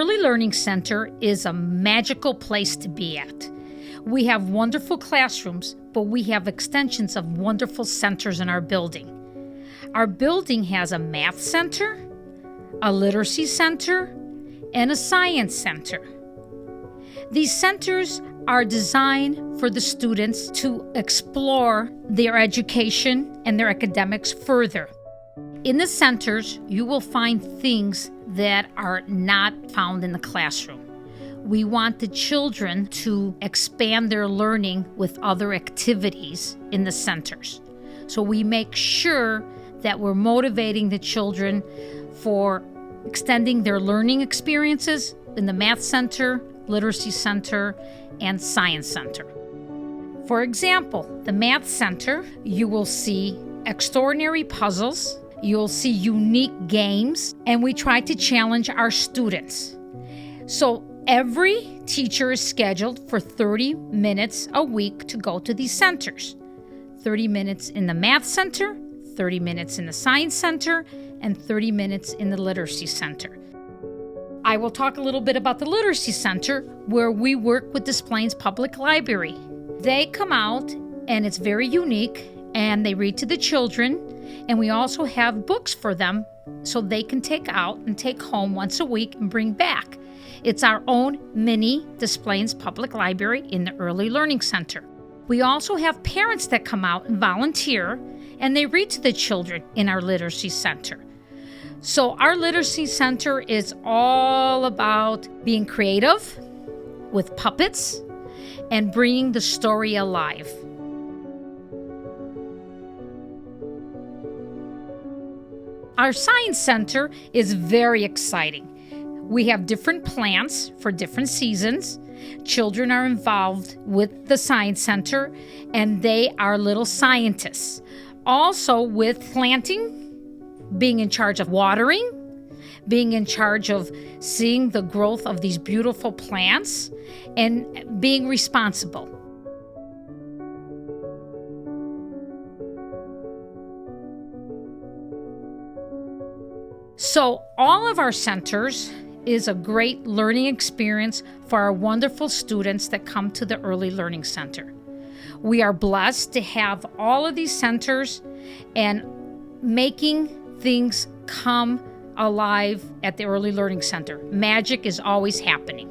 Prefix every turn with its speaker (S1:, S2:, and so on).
S1: Early Learning Center is a magical place to be at. We have wonderful classrooms, but we have extensions of wonderful centers in our building. Our building has a math center, a literacy center, and a science center. These centers are designed for the students to explore their education and their academics further. In the centers, you will find things that are not found in the classroom. We want the children to expand their learning with other activities in the centers. So we make sure that we're motivating the children for extending their learning experiences in the Math Center, Literacy Center, and Science Center. For example, the Math Center, you will see extraordinary puzzles, you'll see unique games, and we try to challenge our students. So every teacher is scheduled for 30 minutes a week to go to these centers. 30 minutes in the Math Center, 30 minutes in the Science Center, and 30 minutes in the Literacy Center. I will talk a little bit about the Literacy Center, where we work with Des Plaines Public Library. They come out, and it's very unique, and they read to the children, and we also have books for them so they can take out and take home once a week and bring back. It's our own mini Des Plaines Public Library in the Early Learning Center. We also have parents that come out and volunteer, and they read to the children in our Literacy Center. So our Literacy Center is all about being creative with puppets and bringing the story alive. Our Science Center is very exciting. We have different plants for different seasons. Children are involved with the Science Center, and they are little scientists. Also with planting, being in charge of watering, being in charge of seeing the growth of these beautiful plants, and being responsible. So all of our centers is a great learning experience for our wonderful students that come to the Early Learning Center. We are blessed to have all of these centers and making things come alive at the Early Learning Center. Magic is always happening.